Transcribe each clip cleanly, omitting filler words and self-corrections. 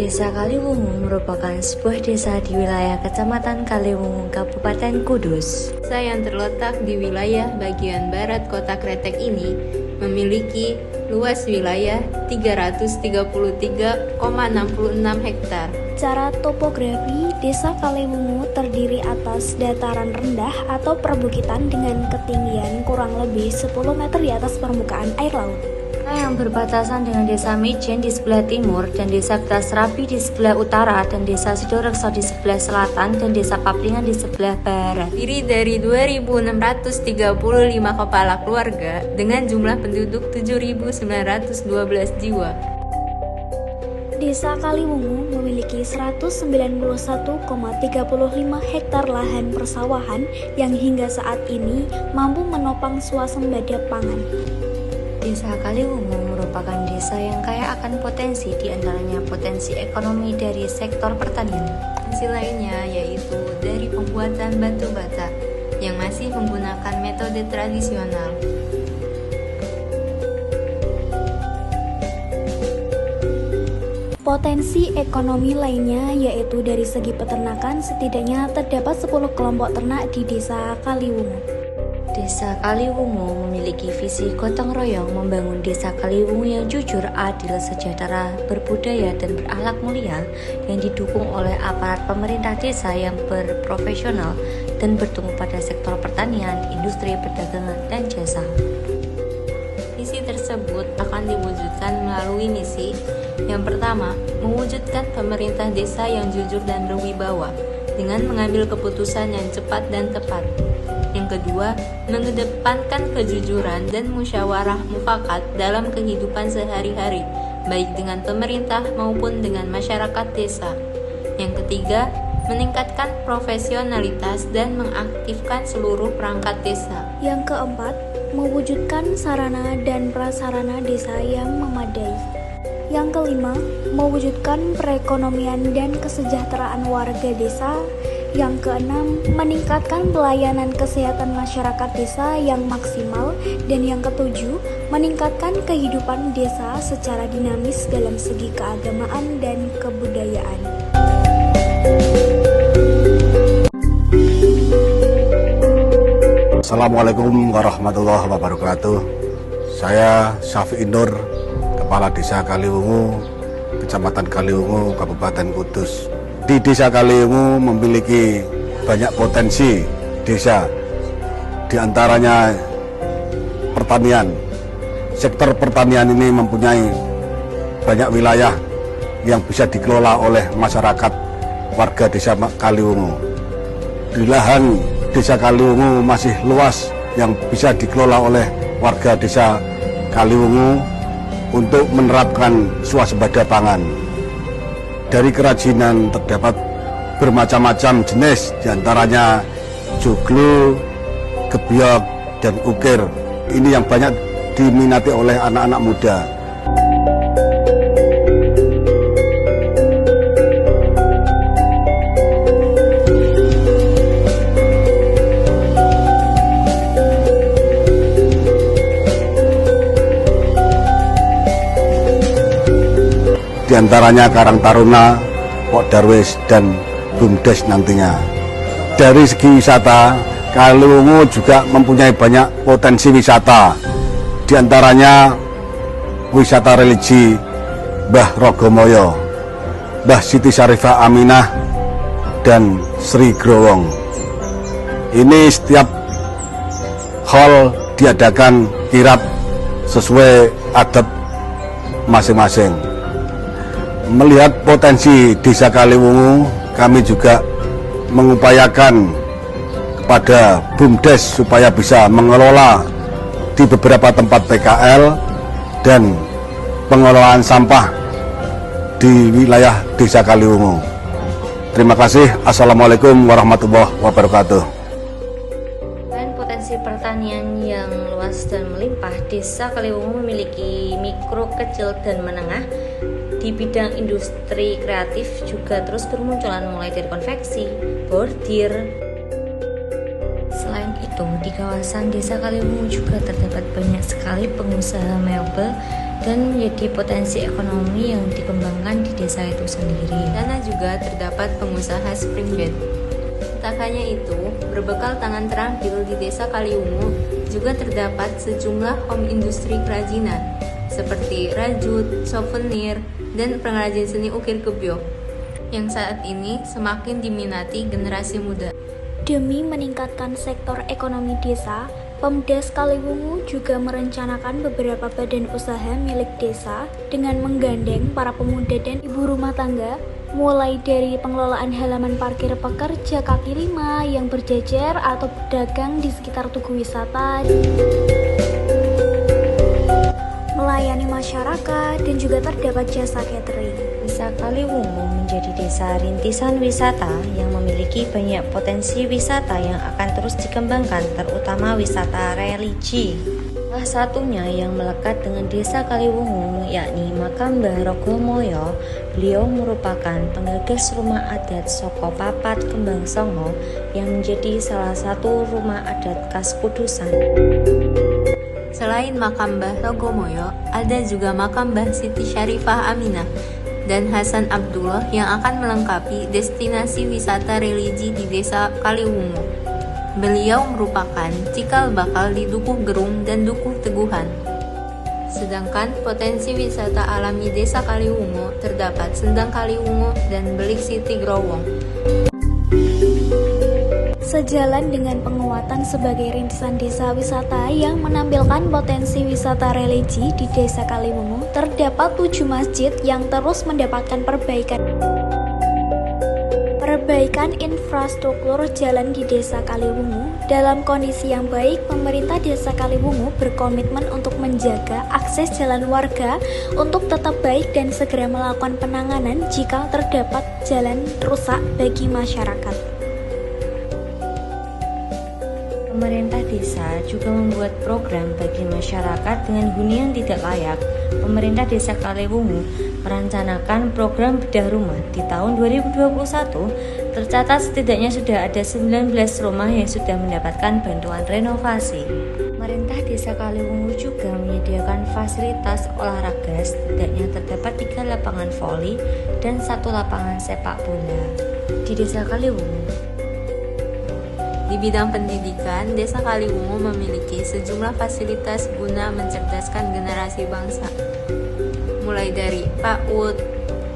Desa Kaliwungu merupakan sebuah desa di wilayah Kecamatan Kaliwungu, Kabupaten Kudus. Desa yang terletak di wilayah bagian barat kota Kretek ini memiliki luas wilayah 333,66 hektar. Secara topografi, Desa Kaliwungu terdiri atas dataran rendah atau perbukitan dengan ketinggian kurang lebih 10 meter di atas permukaan air laut. Yang berbatasan dengan Desa Mijen di sebelah timur dan Desa Betasrapi di sebelah utara dan Desa Sidorekso di sebelah selatan dan Desa Papringan di sebelah barat. Terdiri dari 2.635 kepala keluarga dengan jumlah penduduk 7.912 jiwa. Desa Kaliwungu memiliki 191,35 hektar lahan persawahan yang hingga saat ini mampu menopang swasembada pangan. Desa Kaliwungu merupakan desa yang kaya akan potensi, diantaranya potensi ekonomi dari sektor pertanian. Potensi lainnya yaitu dari pembuatan batu bata yang masih menggunakan metode tradisional. Potensi ekonomi lainnya yaitu dari segi peternakan, setidaknya terdapat 10 kelompok ternak di Desa Kaliwungu. Desa Kaliwungu memiliki visi gotong royong membangun Desa Kaliwungu yang jujur, adil, sejahtera, berbudaya, dan berakhlak mulia yang didukung oleh aparat pemerintah desa yang berprofesional dan bertumbuh pada sektor pertanian, industri, perdagangan, dan jasa. Visi tersebut akan diwujudkan melalui misi. Yang pertama, mewujudkan pemerintah desa yang jujur dan berwibawa dengan mengambil keputusan yang cepat dan tepat. Yang kedua, mengedepankan kejujuran dan musyawarah mufakat dalam kehidupan sehari-hari, baik dengan pemerintah maupun dengan masyarakat desa. Yang ketiga, meningkatkan profesionalitas dan mengaktifkan seluruh perangkat desa. Yang keempat, mewujudkan sarana dan prasarana desa yang memadai. Yang kelima, mewujudkan perekonomian dan kesejahteraan warga desa. Yang keenam, meningkatkan pelayanan kesehatan masyarakat desa yang maksimal. Dan yang ketujuh, meningkatkan kehidupan desa secara dinamis dalam segi keagamaan dan kebudayaan. Assalamualaikum warahmatullahi wabarakatuh. Saya Syafi'i Nur, Kepala Desa Kaliwungu, Kecamatan Kaliwungu, Kabupaten Kudus. Di Desa Kaliwungu memiliki banyak potensi desa, di antaranya pertanian. Sektor pertanian ini mempunyai banyak wilayah yang bisa dikelola oleh masyarakat warga Desa Kaliwungu. Di lahan Desa Kaliwungu masih luas yang bisa dikelola oleh warga Desa Kaliwungu untuk menerapkan swasembada pangan. Dari kerajinan terdapat bermacam-macam jenis, diantaranya joglo, gebyok, dan ukir. Ini yang banyak diminati oleh anak-anak muda. Di antaranya Karang Taruna, Pok Darwis, dan Bumdes nantinya. Dari segi wisata, Kaliwungu juga mempunyai banyak potensi wisata. Di antaranya wisata religi Mbah Rogomoyo, Mbah Siti Syarifah Aminah, dan Sri Growong. Ini setiap hall diadakan kirap sesuai adat masing-masing. Melihat potensi Desa Kaliwungu, kami juga mengupayakan kepada Bumdes supaya bisa mengelola di beberapa tempat PKL dan pengelolaan sampah di wilayah Desa Kaliwungu. Terima kasih. Assalamualaikum warahmatullahi wabarakatuh. Selain potensi pertanian yang luas dan melimpah, Desa Kaliwungu memiliki mikro, kecil, dan menengah. Di bidang industri kreatif juga terus bermunculan, mulai dari konveksi, bordir. Selain itu, di kawasan Desa Kaliwungu juga terdapat banyak sekali pengusaha mebel dan menjadi potensi ekonomi yang dikembangkan di desa itu sendiri. Di sana juga terdapat pengusaha spring bed. Tak hanya itu, berbekal tangan terampil di desa Kaliwungu juga terdapat sejumlah home industri kerajinan seperti rajut, souvenir, dan pengrajin seni ukir gebyok yang saat ini semakin diminati generasi muda. Demi meningkatkan sektor ekonomi desa, Pemdes Kaliwungu juga merencanakan beberapa badan usaha milik desa dengan menggandeng para pemuda dan ibu rumah tangga, mulai dari pengelolaan halaman parkir pekerja kaki lima yang berjejer atau berdagang di sekitar tugu wisata, melayani masyarakat, dan juga terdapat jasa catering. Desa Kaliwungu menjadi desa rintisan wisata yang memiliki banyak potensi wisata yang akan terus dikembangkan, terutama wisata religi. Salah satunya yang melekat dengan desa Kaliwungu yakni makam Mbah Rogomoyo. Beliau merupakan penggagas rumah adat Soko Papat Kembang Songo yang menjadi salah satu rumah adat khas Kudusan. Selain makam Mbah Rogomoyo, ada juga makam Mbah Siti Syarifah Aminah dan Hasan Abdullah yang akan melengkapi destinasi wisata religi di desa Kaliwungu. Beliau merupakan cikal bakal di Dukuh Gerung dan Dukuh Teguhan. Sedangkan potensi wisata alami desa Kaliwungu terdapat Sendang Kaliwungu dan Belik Siti Growong. Sejalan dengan penguatan sebagai rintisan desa wisata yang menampilkan potensi wisata religi di desa Kaliwungu, terdapat 7 masjid yang terus mendapatkan perbaikan infrastruktur jalan di desa Kaliwungu. Dalam kondisi yang baik, pemerintah desa Kaliwungu berkomitmen untuk menjaga akses jalan warga untuk tetap baik dan segera melakukan penanganan jika terdapat jalan rusak bagi masyarakat. Pemerintah desa juga membuat program bagi masyarakat dengan hunian tidak layak. Pemerintah desa Kaliwungu merencanakan program bedah rumah. Di tahun 2021, tercatat setidaknya sudah ada 19 rumah yang sudah mendapatkan bantuan renovasi. Pemerintah desa Kaliwungu juga menyediakan fasilitas olahraga, setidaknya terdapat 3 lapangan voli dan 1 lapangan sepak bola di desa Kaliwungu. Di bidang pendidikan, Desa Kaliwungu memiliki sejumlah fasilitas guna mencerdaskan generasi bangsa, mulai dari PAUD,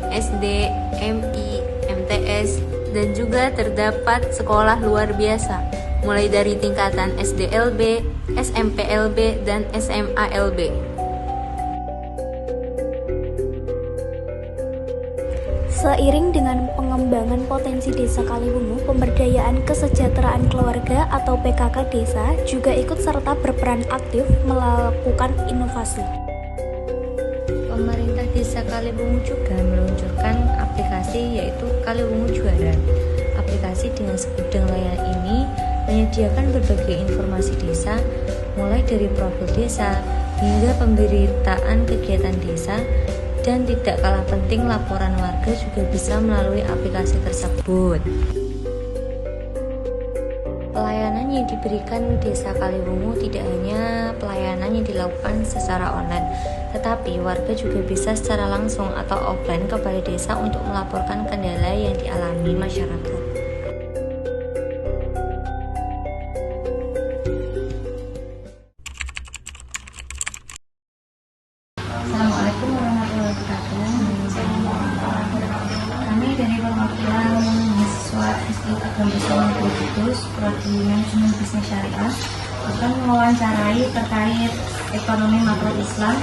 SD, MI, MTS, dan juga terdapat sekolah luar biasa, mulai dari tingkatan SDLB, SMPLB, dan SMALB. Seiring dengan pengembangan potensi desa Kaliwungu, pemberdayaan kesejahteraan keluarga atau PKK desa juga ikut serta berperan aktif melakukan inovasi. Pemerintah desa Kaliwungu juga meluncurkan aplikasi yaitu Kaliwungu Juara. Aplikasi dengan segudang layanan ini menyediakan berbagai informasi desa, mulai dari profil desa hingga pemberitaan kegiatan desa, dan tidak kalah penting laporan warga juga bisa melalui aplikasi tersebut. Pelayanan yang diberikan desa Kaliwungu tidak hanya pelayanan yang dilakukan secara online, tetapi warga juga bisa secara langsung atau offline kepada desa untuk melaporkan kendala yang dialami masyarakat. Assalamualaikum warahmatullahi wabarakatuh. Kami dari perwakilan mahasiswa Institut Agama Islam Kudus, Prodi Manajemen Bisnis Syariah, akan mewawancarai terkait ekonomi makro Islam.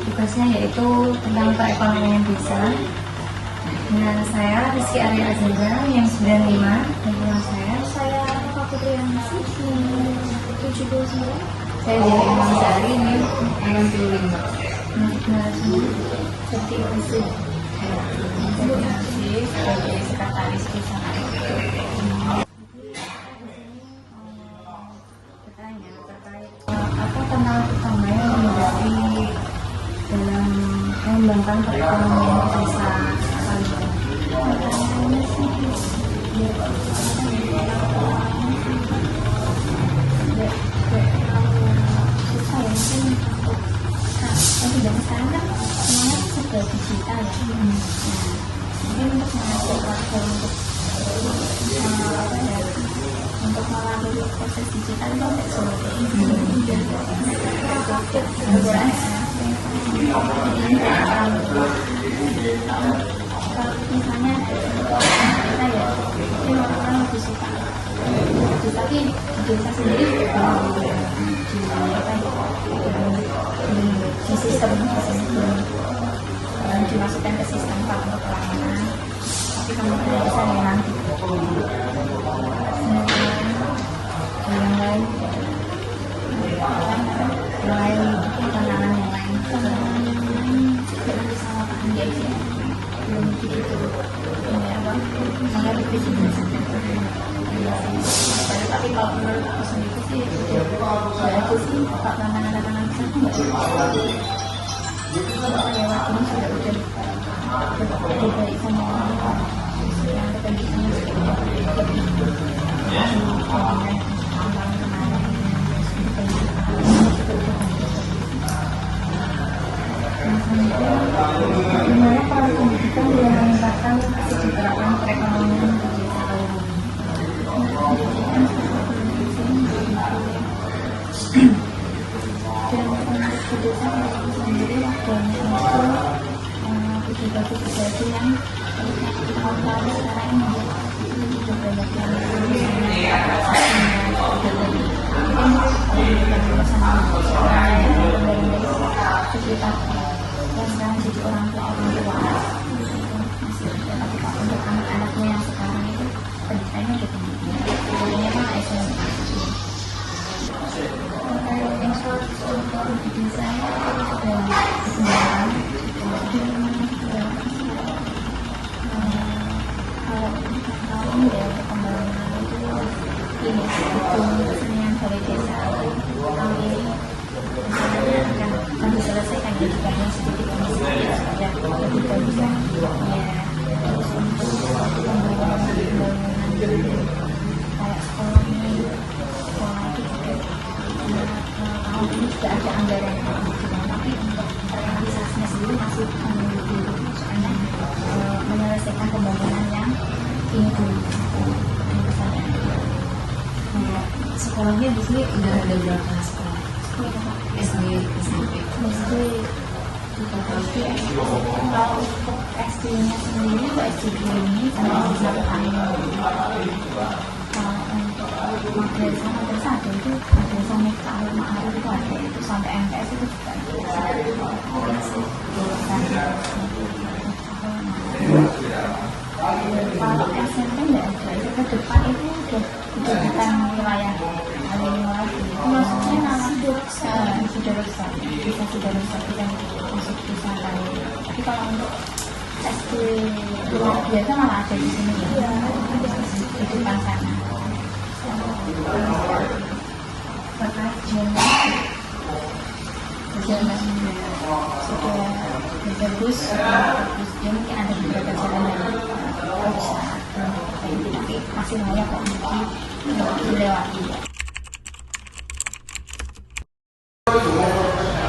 Tugasnya yaitu tentang perekonomian desa. Dengan saya Rizky Arya Azenda yang 95, dan dengan saya Pak Putri yang 79. Saya dari Imam Sari ini 65. Seperti itu sebagai sekretaris desa. Bertanya terkait apa tantangan utama yang dihadapi dalam mengembangkan perekonomian desa Kalau tidak sekarang kan semuanya serba digital ya. Mungkin untuk mengajak warga untuk melalui proses digital itu agak sulit. Kalau misalnya kita ya, mungkin orang-orang lebih suka. Tapi di desa sendiri di sistem dimasukkan ke sistem Pak untuk pelayanan. Tapi kamu tidak bisa memang yang lain tantangan yang lain tidak bisa makan dia sih belum begitu ya bang saya lebih tapi kalau menurut aku sendiri sih sudah aja sih pak tantangan besar tuh nggak lewat ini sudah lebih baik sama yang terkait gimana kalau pendidikan yang meningkatkan kesejahteraan perekonomian di desa dan untuk di desa sendiri waktunya itu bagi-bagi yang tahun-tahun sekarang ini juga banyak yang sekitar yang sekarang jadi orang tua tapi kalau untuk anak-anaknya yang sekarang itu pendidikannya gitu ini mah SMP untuk infrastruktur di desa sudah dikembangkan kalau tahun ya perkembangan itu ini kesenian dari desa tahun ini misalnya akan diselesaikan jadi banyak sedikit demi sedikit supaya lebih bagus ya terus untuk pembangunan kayak sekolah itu juga tahun ini sudah ada anggaran tapi untuk realisasinya sendiri masih menunggu soalnya menyelesaikan pembangunan yang ini dulu Sekolahnya di sini udah ada berapa sekolah? SD, SMP. Kalau untuk SD-nya sendiri itu SD ini sampai satu kali. Kalau untuk madrasah ada itu madrasah Miftahul Ma'arif itu ada itu sampai MTS itu juga kalau SMP nggak ada itu ke depan itu udah bukan wilayah lagi maksudnya nama sudah besar bisa sudah besar kita masuk di sana tapi kalau untuk SD luar biasa malah ada di sini ya di depan sana terkait jalan sudah bagus ya mungkin ada beberapa jalan yang rusak tapi masih layak kok dilewati.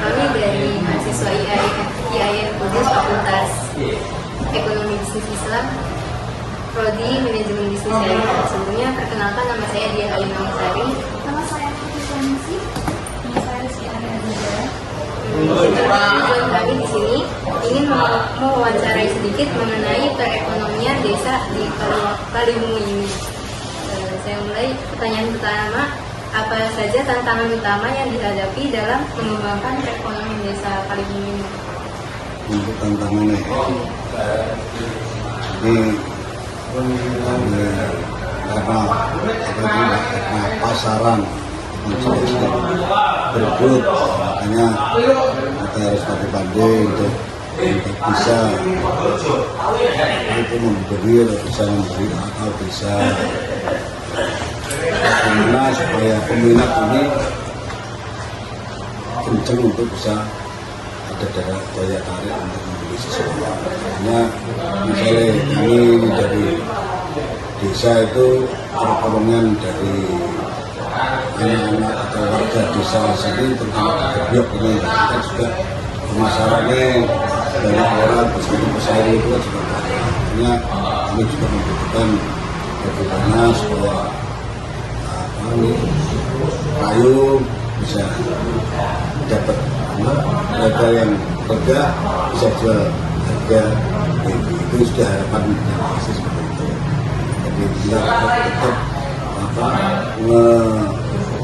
Kami dari mahasiswa IAIN Kudus Fakultas Ekonomi Bisnis Islam Prodi Manajemen Bisnis Syariah. Sebelumnya perkenalkan nama saya Dian Alina Sari. Nama saya Fitri. Nama saya Rizky Arya juga. Tujuan kami di sini ingin mewawancarai sedikit mengenai perekonomian desa di Kaliwungu ini. Saya mulai pertanyaan pertama, apa saja tantangan utama yang dihadapi dalam mengembangkan perekonomian desa Kaliwungu ini? Untuk tantangannya ini karena pasaran berebut, makanya kita harus pandai untuk bisa itu memberi atau bisa bagaimana supaya peminat ini kencang untuk bisa ada daya tarik untuk membeli sesuatu. Hanya misalnya kami dari desa itu perekonomian dari anak-anak atau warga desa sini tentang kebiok ini kita juga pemasarannya banyak orang bersaing itu juga banyak. Artinya kami juga membutuhkan bagaimana supaya kayu bisa dapat harga yang reda, bisa jual harga tinggi. Itu sudah harapan yang pasti seperti itu. Jadi kita tetap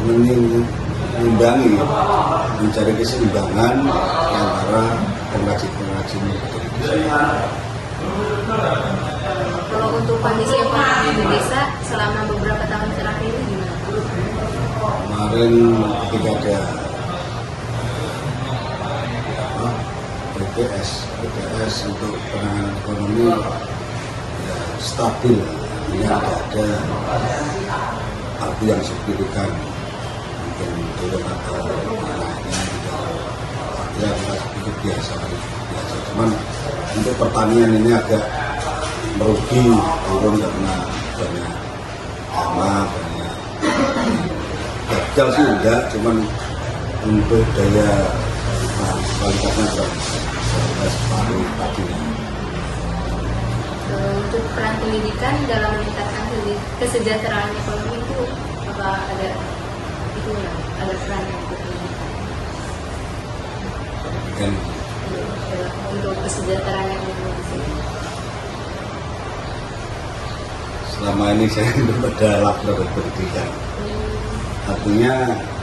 mengimbangi, mencari keseimbangan antara pengrajin-pengrajin Indonesia. Kalau untuk kondisi ekonomi di desa selama beberapa tahun terakhir ini gimana? Kemarin ketika ada BPS untuk penanganan ekonomi ya, stabil, artinya tidak ada abu yang signifikan, mungkin turun atau naiknya tidak, ya itu biasa. Cuman untuk pertanian ini agak merugi, turun karena banyak hama, banyak gagal sih enggak, cuman untuk daya kualitasnya separuh tadinya. Untuk peran pendidikan dalam meningkatkan kesejahteraan ekonomi itu apa ada itu ya, ada peran untuk pendidikan Dan untuk kesejahteraan ekonomi di sini? selama ini saya belum ada laporan pendidikan. Artinya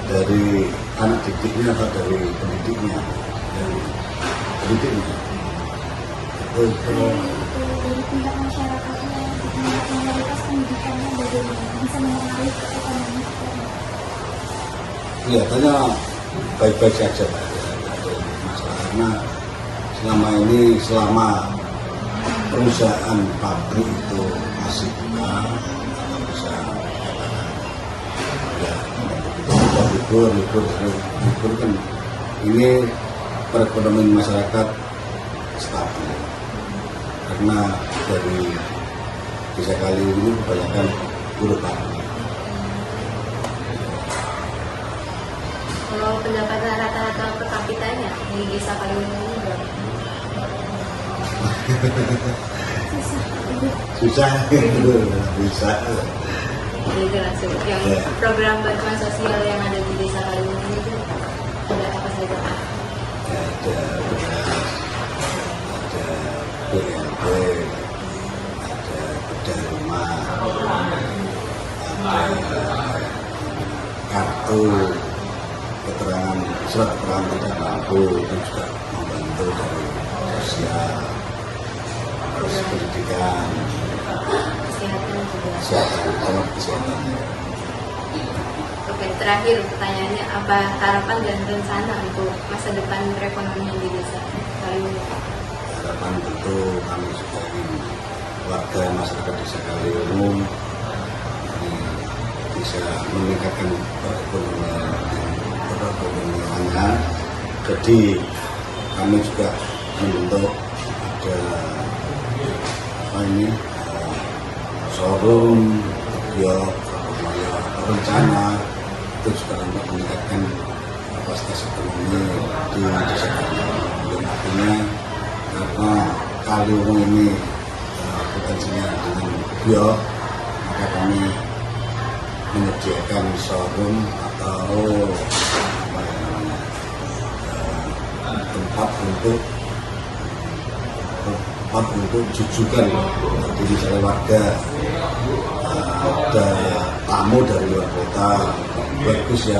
dari anak didiknya atau dari pendidiknya, dari pendidiknya itu dari pihak masyarakatnya, mayoritas pendidikannya bagaimana bisa mengaruhi ke ekonomi. kelihatannya baik-baik saja, Pak. Tidak ada masalah karena selama perusahaan pabrik itu masih buka, bisa ya libur kan ini perekonomian masyarakat stabil karena dari desa Kaliwung ini kebanyakan buruh pabrik. Kalau pendapatan rata-rata per kapitanya di desa Kaliwung ini berapa? Susah bisa. Jadi langsung yang program bantuan sosial yang ada di desa Kaliwung ini itu ada apa saja Pak? Ada beras, ada BLT, ada bedah rumah, ada kartu keterangan surat keterangan tidak mampu, itu juga membantu dari sosial, terus pendidikan, Kesehatan juga. kesehatan. Oke, terakhir pertanyaannya, apa harapan dan rencana untuk masa depan perekonomian di desa Kaliwung? Harapan tentu kami juga ingin warga masyarakat desa Kaliwung ini bisa meningkatkan perekonomiannya. Jadi kami juga membentuk ada showroom, kios, rencana itu juga untuk meningkatkan kapasitas ekonomi di desa Kaliwung. Artinya karena Kaliwung ini potensinya dengan biok, maka kami menyediakan showroom atau tempat untuk jujukan. Jadi misalnya warga ada tamu dari luar kota bagus ya,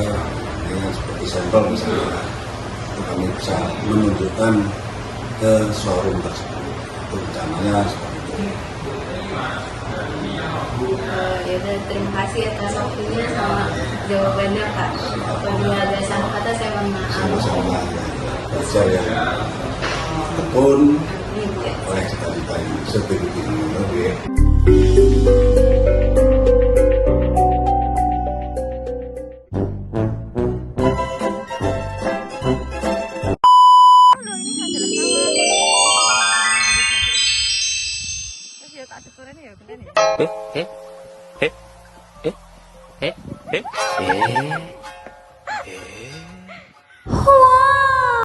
ini seperti sampel misalnya, itu kami bisa menunjukkan ke showroom tersebut. Itu rencananya seperti itu. Ya udah, terima kasih atas waktunya sama jawabannya Pak. Apabila ada salah kata saya mohon maaf. Sama-sama kerja yang tekun Amin, ya. oleh cita-cita yang setinggi-tinggi. Wah,